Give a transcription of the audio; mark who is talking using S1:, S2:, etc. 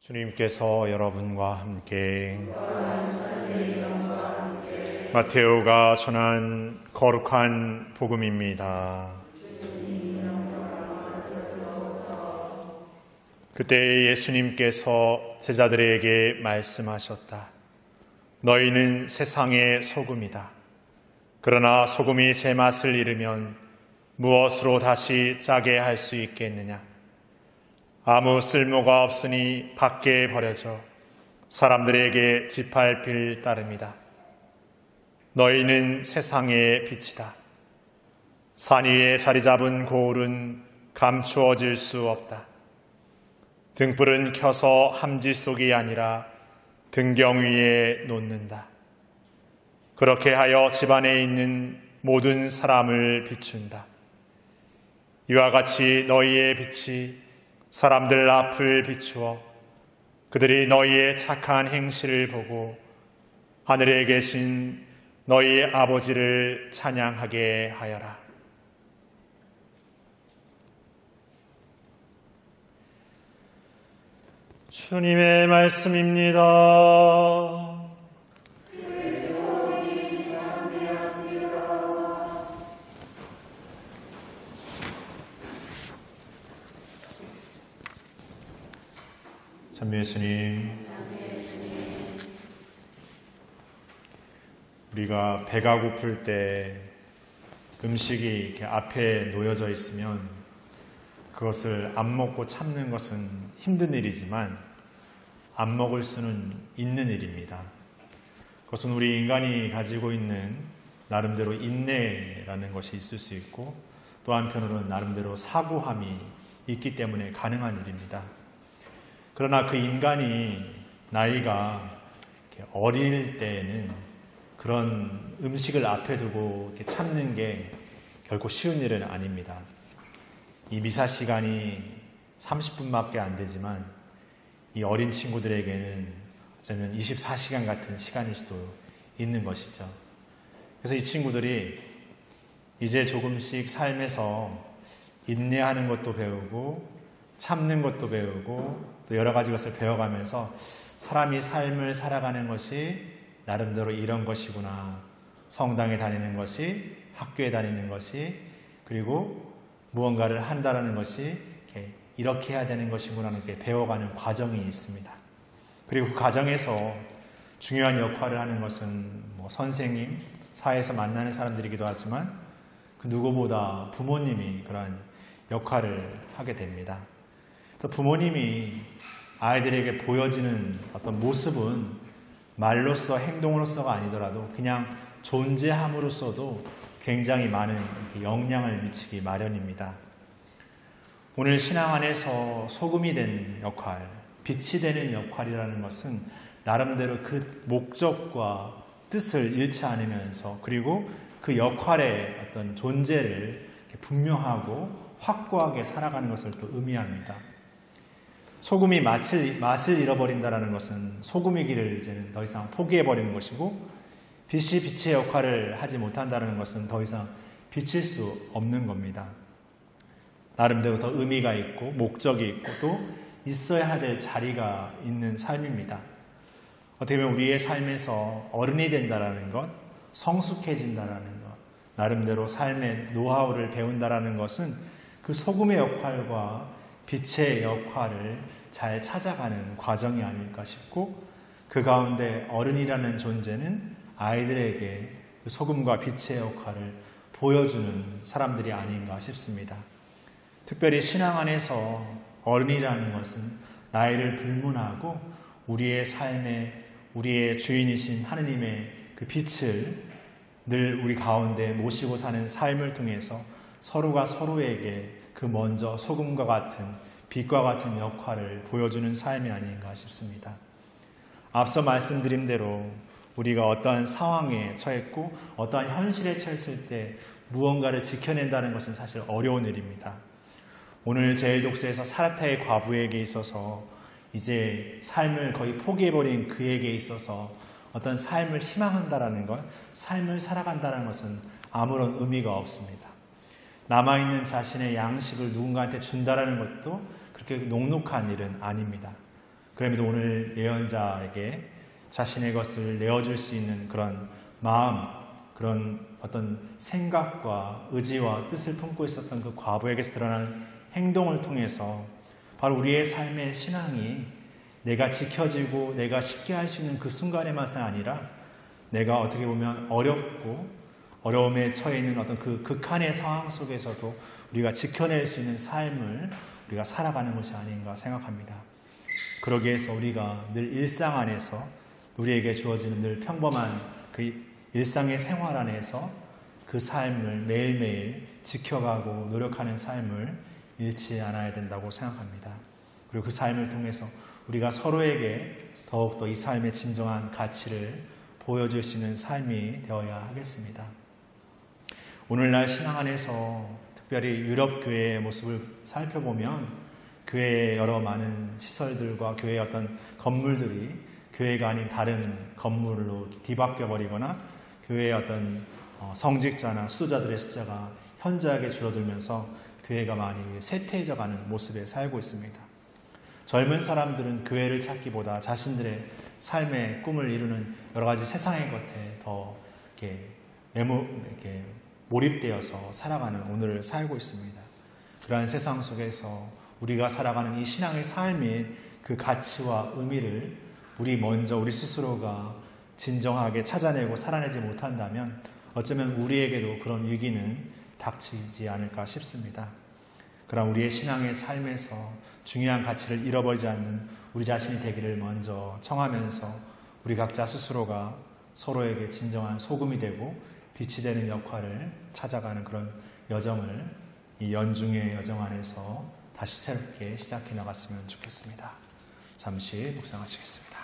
S1: 주님께서 여러분과 함께 마테오가 전한 거룩한 복음입니다. 그때 예수님께서 제자들에게 말씀하셨다. 너희는 세상의 소금이다. 그러나 소금이 제 맛을 잃으면 무엇으로 다시 짜게 할 수 있겠느냐? 아무 쓸모가 없으니 밖에 버려져 사람들에게 짓밟힐 따름이다. 너희는 세상의 빛이다. 산 위에 자리 잡은 고울은 감추어질 수 없다. 등불은 켜서 함지 속이 아니라 등경 위에 놓는다. 그렇게 하여 집안에 있는 모든 사람을 비춘다. 이와 같이 너희의 빛이 사람들 앞을 비추어 그들이 너희의 착한 행실을 보고 하늘에 계신 너희의 아버지를 찬양하게 하여라. 주님의 말씀입니다. 찬미 예수님, 우리가 배가 고플 때 음식이 이렇게 앞에 놓여져 있으면 그것을 안 먹고 참는 것은 힘든 일이지만 안 먹을 수는 있는 일입니다. 그것은 우리 인간이 가지고 있는 나름대로 인내라는 것이 있을 수 있고 또 한편으로는 나름대로 사고함이 있기 때문에 가능한 일입니다. 그러나 그 인간이 나이가 어릴 때에는 그런 음식을 앞에 두고 이렇게 참는 게 결코 쉬운 일은 아닙니다. 이 미사 시간이 30분밖에 안 되지만 이 어린 친구들에게는 어쩌면 24시간 같은 시간일 수도 있는 것이죠. 그래서 이 친구들이 이제 조금씩 삶에서 인내하는 것도 배우고 참는 것도 배우고 또 여러 가지 것을 배워가면서 사람이 삶을 살아가는 것이 나름대로 이런 것이구나. 성당에 다니는 것이, 학교에 다니는 것이, 그리고 무언가를 한다라는 것이 이렇게 해야 되는 것이구나는 배워가는 과정이 있습니다. 그리고 그 과정에서 중요한 역할을 하는 것은 선생님, 사회에서 만나는 사람들이기도 하지만 그 누구보다 부모님이 그러한 역할을 하게 됩니다. 또 부모님이 아이들에게 보여지는 어떤 모습은 말로써 행동으로서가 아니더라도 그냥 존재함으로써도 굉장히 많은 영향을 미치기 마련입니다. 오늘 신앙 안에서 소금이 되는 역할, 빛이 되는 역할이라는 것은 나름대로 그 목적과 뜻을 잃지 않으면서 그리고 그 역할의 어떤 존재를 분명하고 확고하게 살아가는 것을 또 의미합니다. 소금이 맛을 잃어버린다는 것은 소금이기를 이제는 더 이상 포기해버리는 것이고 빛이 빛의 역할을 하지 못한다는 것은 더 이상 비칠 수 없는 겁니다. 나름대로 더 의미가 있고 목적이 있고 또 있어야 될 자리가 있는 삶입니다. 어떻게 보면 우리의 삶에서 어른이 된다는 것, 성숙해진다는 것, 나름대로 삶의 노하우를 배운다는 것은 그 소금의 역할과 빛의 역할을 잘 찾아가는 과정이 아닐까 싶고 그 가운데 어른이라는 존재는 아이들에게 그 소금과 빛의 역할을 보여주는 사람들이 아닌가 싶습니다. 특별히 신앙 안에서 어른이라는 것은 나이를 불문하고 우리의 삶에 우리의 주인이신 하느님의 그 빛을 늘 우리 가운데 모시고 사는 삶을 통해서 서로가 서로에게 그 먼저 소금과 같은 빛과 같은 역할을 보여주는 삶이 아닌가 싶습니다. 앞서 말씀드린 대로 우리가 어떠한 상황에 처했고 어떠한 현실에 처했을 때 무언가를 지켜낸다는 것은 사실 어려운 일입니다. 오늘 제1독서에서 사르타의 과부에게 있어서 이제 삶을 거의 포기해버린 그에게 있어서 어떤 삶을 희망한다라는 것, 삶을 살아간다는 것은 아무런 의미가 없습니다. 남아있는 자신의 양식을 누군가한테 준다라는 것도 그렇게 녹록한 일은 아닙니다. 그럼에도 오늘 예언자에게 자신의 것을 내어줄 수 있는 그런 마음, 그런 어떤 생각과 의지와 뜻을 품고 있었던 그 과부에게서 드러나는 행동을 통해서 바로 우리의 삶의 신앙이 내가 지켜지고 내가 쉽게 할 수 있는 그 순간에만이 아니라 내가 어떻게 보면 어렵고 어려움에 처해 있는 어떤 그 극한의 상황 속에서도 우리가 지켜낼 수 있는 삶을 우리가 살아가는 것이 아닌가 생각합니다. 그러기 위해서 우리가 늘 일상 안에서 우리에게 주어지는 늘 평범한 그 일상의 생활 안에서 그 삶을 매일매일 지켜가고 노력하는 삶을 잃지 않아야 된다고 생각합니다. 그리고 그 삶을 통해서 우리가 서로에게 더욱더 이 삶의 진정한 가치를 보여줄 수 있는 삶이 되어야 하겠습니다. 오늘날 신앙 안에서 특별히 유럽 교회의 모습을 살펴보면 교회의 여러 많은 시설들과 교회의 어떤 건물들이 교회가 아닌 다른 건물로 뒤바뀌어 버리거나 교회의 어떤 성직자나 수도자들의 숫자가 현저하게 줄어들면서 교회가 많이 쇠퇴해져가는 모습에 살고 있습니다. 젊은 사람들은 교회를 찾기보다 자신들의 삶의 꿈을 이루는 여러 가지 세상의 것에 더 이렇게 몰입되어서 살아가는 오늘을 살고 있습니다. 그러한 세상 속에서 우리가 살아가는 이 신앙의 삶의 그 가치와 의미를 우리 스스로가 진정하게 찾아내고 살아내지 못한다면 어쩌면 우리에게도 그런 위기는 닥치지 않을까 싶습니다. 그럼 우리의 신앙의 삶에서 중요한 가치를 잃어버리지 않는 우리 자신이 되기를 먼저 청하면서 우리 각자 스스로가 서로에게 진정한 소금이 되고 빛이 되는 역할을 찾아가는 그런 여정을 이 연중의 여정 안에서 다시 새롭게 시작해 나갔으면 좋겠습니다. 잠시 묵상하시겠습니다.